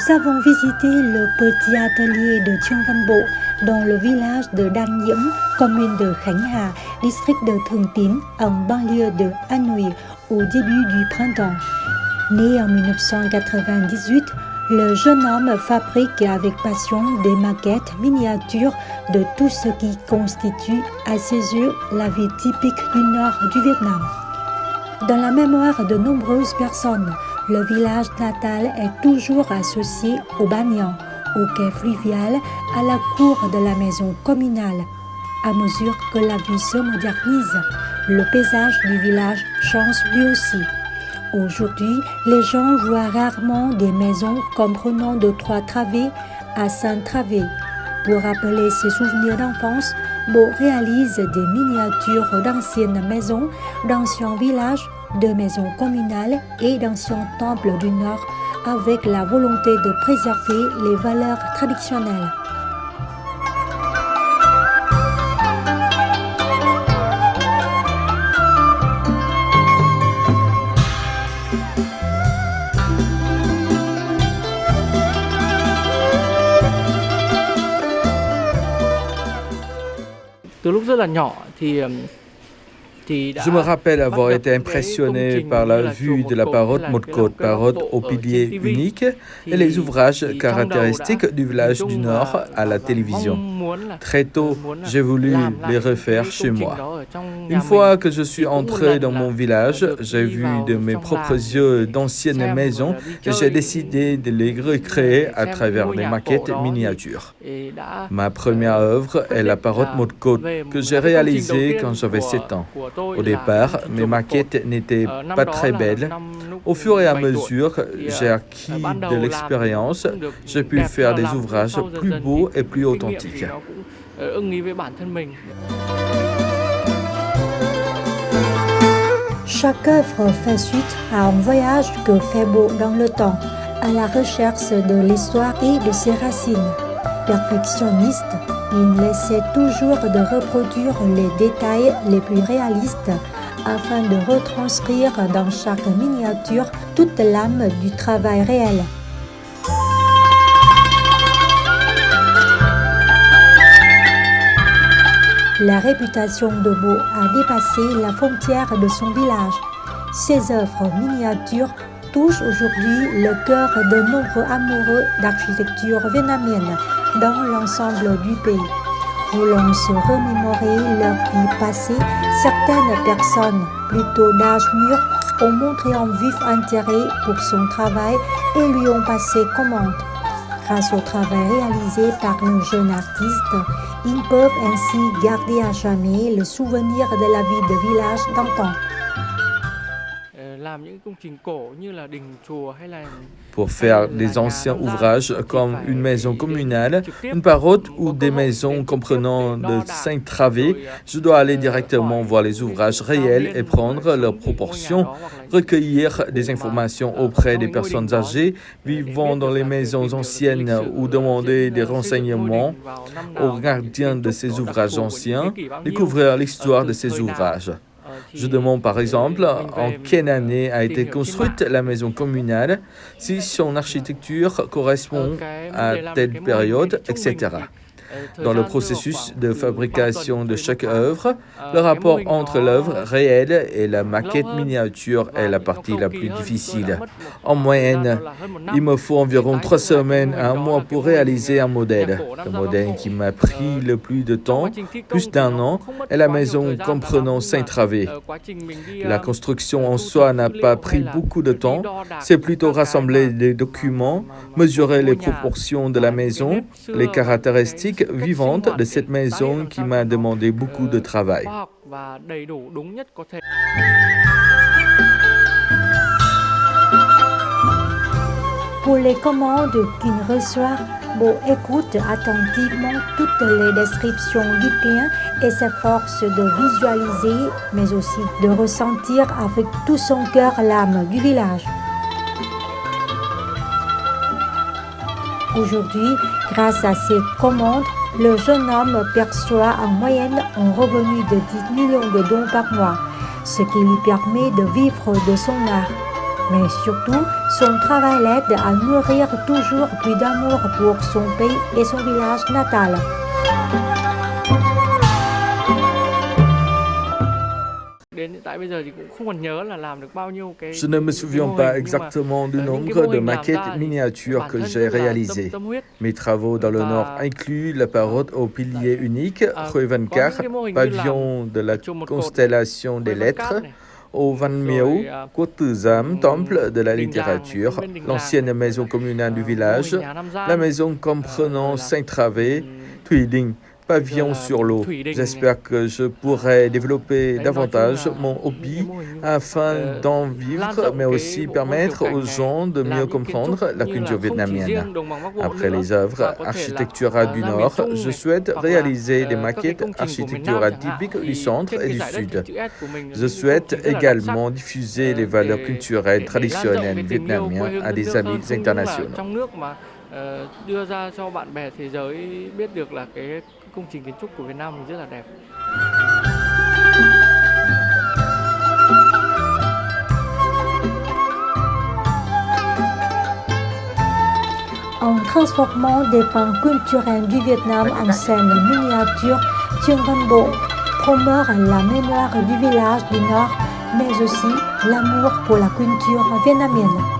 Nous avons visité le petit atelier de Trương Văn Bộ dans le village de Đan Nhiễm, commune de Khánh Hà, district de Thường Tín, en banlieue de Hanoi, au début du printemps. Né en 1998, le jeune homme fabrique avec passion des maquettes miniatures de tout ce qui constitue, à ses yeux, la vie typique du nord du Vietnam. Dans la mémoire de nombreuses personnes, le village natal est toujours associé au Banyan, au quai fluvial, à la cour de la maison communale. À mesure que la vie se modernise, le paysage du village change lui aussi. Aujourd'hui, les gens voient rarement des maisons comprenant de 3 travées à 5 travées. Pour rappeler ses souvenirs d'enfance, Bộ réalise des miniatures d'anciennes maisons, d'anciens villages, de maisons communales et d'anciens temples du Nord avec la volonté de préserver les valeurs traditionnelles. Từ lúc rất là nhỏ thì Je me rappelle avoir été impressionné par la vue de la parotte Một-Cột, parotte au pilier unique, et les ouvrages caractéristiques du village du Nord à la télévision. Très tôt, j'ai voulu les refaire chez moi. Une fois que je suis entré dans mon village, j'ai vu de mes propres yeux d'anciennes maisons et j'ai décidé de les recréer à travers des maquettes miniatures. Ma première œuvre est la parotte Một-Cột que j'ai réalisée quand j'avais 7 ans. Au départ, mes maquettes n'étaient pas très belles. Au fur et à mesure, j'ai acquis de l'expérience, j'ai pu faire des ouvrages plus beaux et plus authentiques. Chaque œuvre fait suite à un voyage que fait Bộ dans le temps, à la recherche de l'histoire et de ses racines. Perfectionniste, il essaie toujours de reproduire les détails les plus réalistes afin de retranscrire dans chaque miniature toute l'âme du travail réel. La réputation de Bộ a dépassé la frontière de son village. Ses œuvres miniatures touchent aujourd'hui le cœur de nombreux amoureux d'architecture vietnamienne dans l'ensemble du pays. Voulant se remémorer leur vie passée, certaines personnes, plutôt d'âge mûr, ont montré un vif intérêt pour son travail et lui ont passé commande. Grâce au travail réalisé par le jeune artiste, ils peuvent ainsi garder à jamais le souvenir de la vie de village d'antan. Pour faire des anciens ouvrages comme une maison communale, une parotte ou des maisons comprenant de 5 travées, je dois aller directement voir les ouvrages réels et prendre leurs proportions, recueillir des informations auprès des personnes âgées vivant dans les maisons anciennes ou demander des renseignements aux gardiens de ces ouvrages anciens, découvrir l'histoire de ces ouvrages. Je demande par exemple en quelle année a été construite la maison communale, si son architecture correspond à telle période, etc. Dans le processus de fabrication de chaque œuvre, le rapport entre l'œuvre réelle et la maquette miniature est la partie la plus difficile. En moyenne, il me faut environ 3 semaines à 1 mois pour réaliser un modèle. Le modèle qui m'a pris le plus de temps, plus d'1 an, est la maison comprenant 5 travées. La construction en soi n'a pas pris beaucoup de temps, c'est plutôt rassembler les documents, mesurer les proportions de la maison, les caractéristiques vivante de cette maison qui m'a demandé beaucoup de travail. Pour les commandes qu'il reçoit, Bộ écoute attentivement toutes les descriptions du client et s'efforce de visualiser, mais aussi de ressentir avec tout son cœur l'âme du village. Aujourd'hui, grâce à ces commandes, le jeune homme perçoit en moyenne un revenu de 10 millions de dons par mois, ce qui lui permet de vivre de son art. Mais surtout, son travail l'aide à nourrir toujours plus d'amour pour son pays et son village natal. Je ne me souviens pas exactement du nombre de maquettes miniatures que j'ai réalisées. Mes travaux dans le Nord incluent la parode au pilier unique, Huevankar, pavillon de la constellation des lettres, au Van Mieu, Quốc Tử Giám, temple de la littérature, l'ancienne maison communale du village, la maison comprenant Saint-Travée, Thủy Đình, pavillon sur l'eau. J'espère que je pourrai développer davantage mon hobby afin d'en vivre, mais aussi permettre aux gens de mieux comprendre la culture vietnamienne. Après les œuvres architecturales du Nord, je souhaite réaliser des maquettes architecturales typiques du centre et du sud. Je souhaite également diffuser les valeurs culturelles traditionnelles vietnamiennes à des amis internationaux. Đưa ra cho bạn bè thế giới biết được là cái công trình kiến trúc của Việt Nam mình rất là đẹp. En transformant des pans culturels du Vietnam en scènes miniatures, Trương Văn Bộ promeut la mémoire du village du Nord, mais aussi l'amour pour la culture vietnamienne.